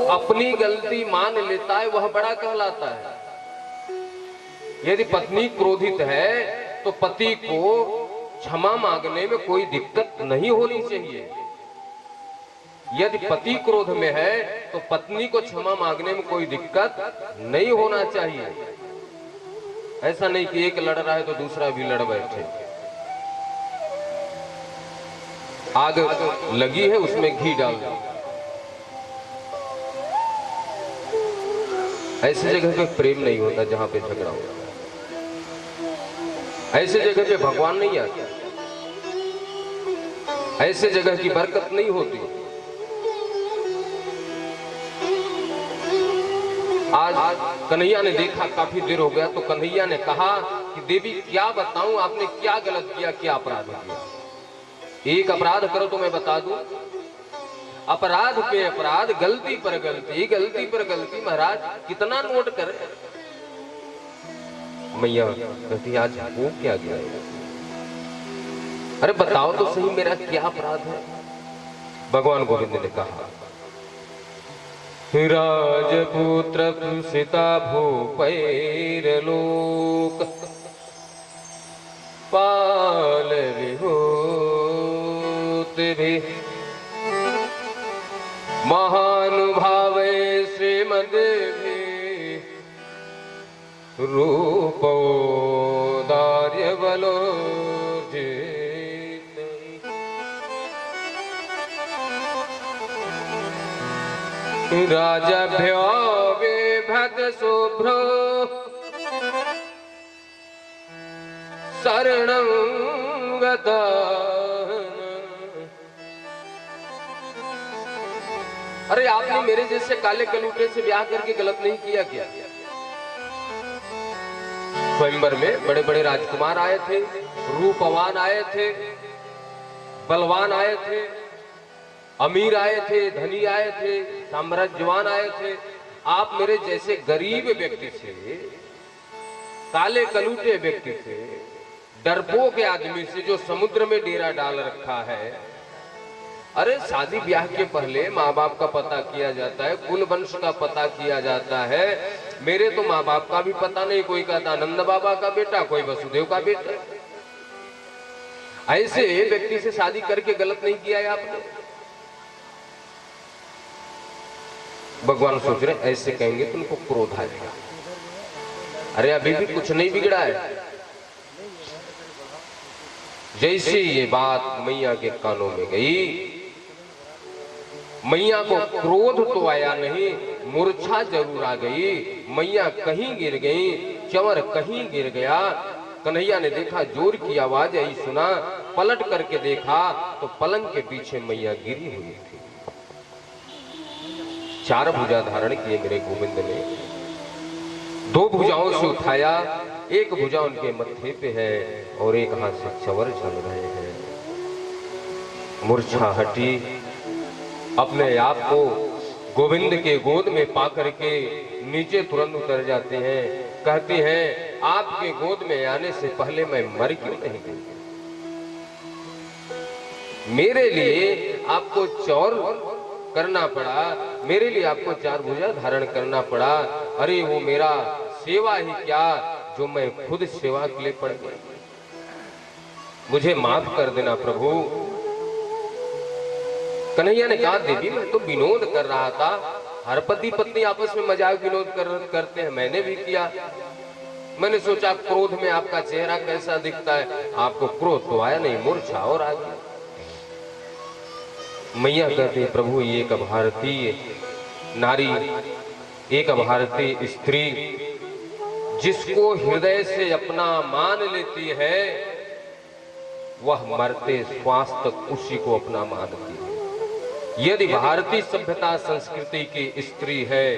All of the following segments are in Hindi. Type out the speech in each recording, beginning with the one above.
अपनी गलती मान लेता है वह बड़ा कहलाता है। यदि पत्नी क्रोधित है तो पति को क्षमा मांगने में कोई दिक्कत नहीं होनी चाहिए। यदि पति क्रोध में है तो पत्नी को क्षमा मांगने में कोई दिक्कत नहीं होना चाहिए। ऐसा नहीं कि एक लड़ रहा है तो दूसरा भी लड़ बैठे। आग लगी है उसमें घी डाल दो। ऐसी जगह पे प्रेम नहीं होता जहां पे झगड़ा होता। ऐसे जगह पे भगवान नहीं आते। ऐसे जगह की बरकत नहीं होती। आज कन्हैया ने देखा, काफी देर हो गया, तो कन्हैया ने कहा कि देवी क्या बताऊं, आपने क्या गलत किया, क्या अपराध किया। एक अपराध करो तो मैं बता दूं। अपराध पे अपराध, गलती पर गलती, गलती पर गलती। महाराज कितना नोट करे। मैया कहती आज वो क्या गया। अरे बताओ तो सही मेरा क्या अपराध है। भगवान गोविंद ने कहा राजपुत्र सीता भूपैर लोक पाल विभूत भी महानुभावे श्रीमद रूपो दार्य बलो राजाभ्यो विभद शुभ्रो शरणं गता। अरे आपने मेरे जैसे काले कलूटे से ब्याह करके गलत नहीं किया क्या। स्वयंवर में बड़े बड़े राजकुमार आए थे, रूपवान आए थे, बलवान आए थे, अमीर आए थे, धनी आए थे, साम्राज्यवान आए थे। आप मेरे जैसे गरीब व्यक्ति से, काले कलूटे व्यक्ति से, डरपोक आदमी से जो समुद्र में डेरा डाल रखा है। अरे शादी ब्याह के पहले माँ बाप का पता किया जाता है, कुल वंश का पता किया जाता है। मेरे तो माँ बाप का भी पता नहीं। कोई कहता नंद बाबा का बेटा, कोई वसुदेव का बेटा। ऐसे व्यक्ति से शादी करके गलत नहीं किया है आपने। भगवान सोच रहे ऐसे कहेंगे तो उनको क्रोध आएगा। अरे अभी भी कुछ नहीं बिगड़ा है। जैसे ये बात मैया के कानों में गई, मैया को क्रोध तो आया नहीं, मूर्छा जरूर आ गई। मैया कहीं गिर गई, चंवर कहीं गिर गया। कन्हैया ने देखा, जोर की आवाज आई, सुना, पलट करके देखा तो पलंग के पीछे मैया गिरी हुई थी। चार भुजा धारण किए मेरे गोविंद ने, दो भुजाओं से उठाया, एक भुजा उनके मत्थे पे है और एक हाथ से चंवर चल रहे हैं। मूर्छा हटी, अपने आप को गोविंद के गोद में पा करके नीचे तुरंत उतर जाते हैं। कहते हैं आपके गोद में आने से पहले मैं मर क्यों नहीं गई। मेरे लिए आपको चौर करना पड़ा, मेरे लिए आपको चार भुजा धारण करना पड़ा। अरे वो मेरा सेवा ही क्या जो मैं खुद सेवा के लिए पड़ गया। मुझे माफ कर देना प्रभु। कन्हैया ने कहा देवी मैं तो विनोद कर रहा था। हर पति पत्नी आपस में मजाक विनोद करते हैं, मैंने भी किया। मैंने सोचा क्रोध में आपका चेहरा कैसा दिखता है। आपको क्रोध तो आया नहीं, मूर्छा और आ गई। मैया कहते प्रभु एक भारतीय नारी, एक भारतीय स्त्री जिसको हृदय से अपना मान लेती है, वह मरते श्वास तक उसी को अपना मानती है। यदि भारतीय सभ्यता संस्कृति की स्त्री है,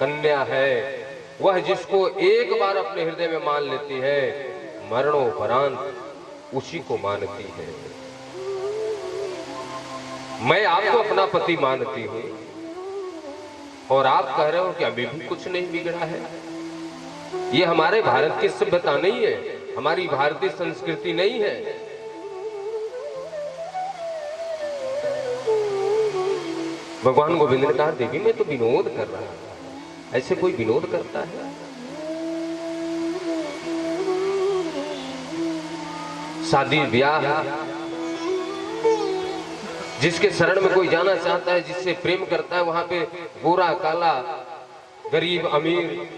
कन्या है, वह जिसको एक बार अपने हृदय में मान लेती है, मरणोपरांत उसी को मानती है। मैं आपको अपना पति मानती हूं और आप कह रहे हो कि अभी भी कुछ नहीं बिगड़ा है। ये हमारे भारत की सभ्यता नहीं है, हमारी भारतीय संस्कृति नहीं है। भगवान गोविंद ने कहा देवी मैं तो विनोद कर रहा था, ऐसे कोई विनोद करता है? शादी ब्याह, जिसके शरण में कोई जाना चाहता है, जिससे प्रेम करता है, वहां पे गोरा काला, गरीब अमीर,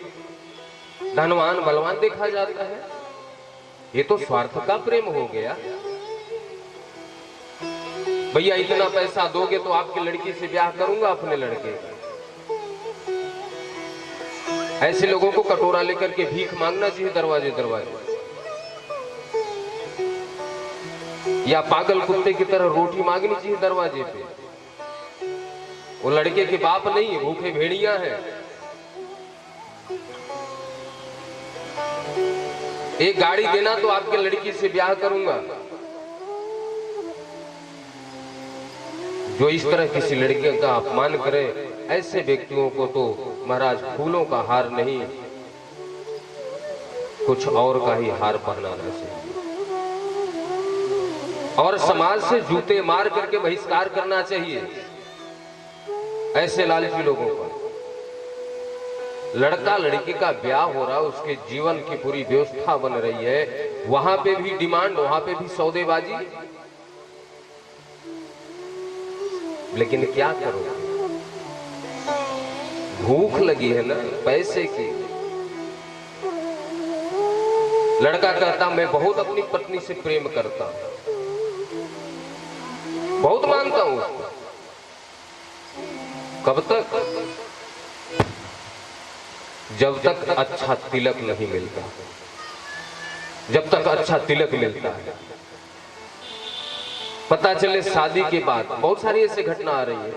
धनवान बलवान देखा जाता है। ये तो स्वार्थ का प्रेम हो गया। भैया इतना पैसा दोगे तो आपकी लड़की से ब्याह करूंगा अपने लड़के का। ऐसे लोगों को कटोरा लेकर के भीख मांगना चाहिए दरवाजे दरवाजे, या पागल कुत्ते की तरह रोटी मांगनी चाहिए दरवाजे पे। वो लड़के के बाप नहीं है, भूखे भेड़िया हैं। एक गाड़ी देना तो आपके लड़की से ब्याह करूंगा। जो इस तरह किसी लड़के का अपमान करे, ऐसे व्यक्तियों को तो महाराज फूलों का हार नहीं, कुछ और का ही हार पहनाना चाहिए और समाज से जूते मार करके बहिष्कार करना चाहिए ऐसे लालची लोगों पर। लड़का लड़की का ब्याह हो रहा, उसके जीवन की पूरी व्यवस्था बन रही है, वहां पे भी डिमांड, वहां पे भी सौदेबाजी। लेकिन क्या करो, भूख लगी है ना पैसे की। लड़का कहता मैं बहुत अपनी पत्नी से प्रेम करता हूं, बहुत मानता हूं उसको। कब तक? जब तक अच्छा तिलक नहीं मिलता, जब तक अच्छा तिलक मिलता है। पता चले शादी के बाद, बहुत सारी ऐसी घटना आ रही है,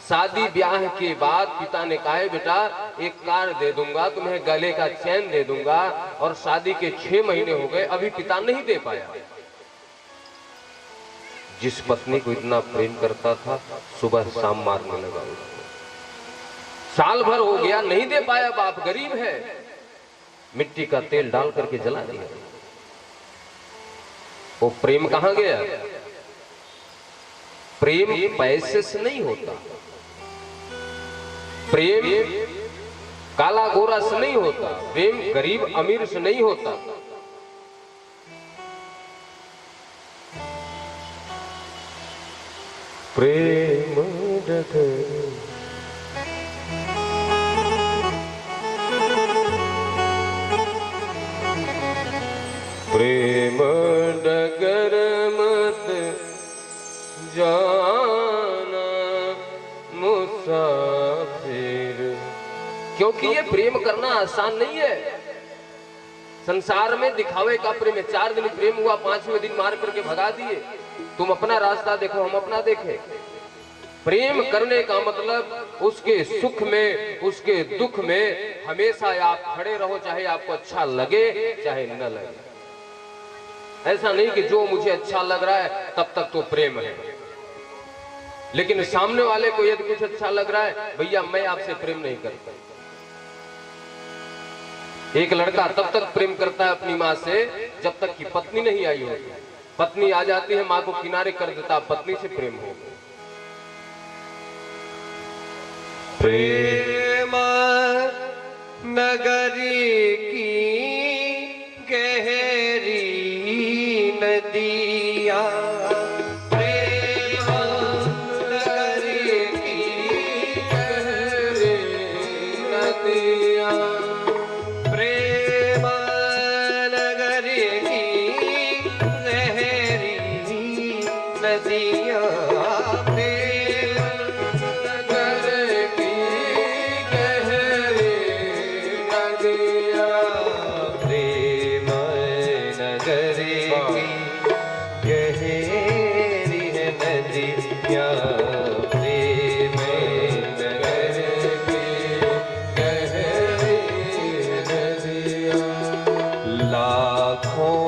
शादी ब्याह के बाद पिता ने कहा बेटा एक कार दे दूंगा, तुम्हें गले का चैन दे दूंगा, और शादी के 6 महीने हो गए अभी पिता नहीं दे पाया। जिस पत्नी को इतना प्रेम करता था सुबह शाम मारने लगा उसको। साल भर हो गया नहीं दे पाया, बाप गरीब है, मिट्टी का तेल डाल करके जला दिया। वो प्रेम कहां गया? प्रेम पैसे से नहीं होता, प्रेम काला गोरा से नहीं होता, प्रेम गरीब अमीर से नहीं होता। प्रेम डगर प्रेम डगर मत जाना मुसाफिर, क्योंकि ये प्रेम करना आसान नहीं है। संसार में दिखावे का प्रेम है। 4 दिन प्रेम हुआ, 5वें दिन मार करके भगा दिए। तुम अपना रास्ता देखो, हम अपना देखें। प्रेम करने का मतलब उसके सुख में, उसके दुख में हमेशा आप खड़े रहो, चाहे आपको अच्छा लगे चाहे न लगे। ऐसा नहीं कि जो मुझे अच्छा लग रहा है तब तक तो प्रेम है, लेकिन सामने वाले को यदि कुछ अच्छा लग रहा है, भैया मैं आपसे प्रेम नहीं करता। एक लड़का तब तक प्रेम करता है अपनी माँ से जब तक कि पत्नी नहीं आई होती। पत्नी आ जाती है, माँ को किनारे कर देता, पत्नी से प्रेम हो। प्रेम नगरी की गहरी नदिया, प्रेम नगरी की गहरी नदिया, प्रेम नगरी की गहरी नदिया, लाखों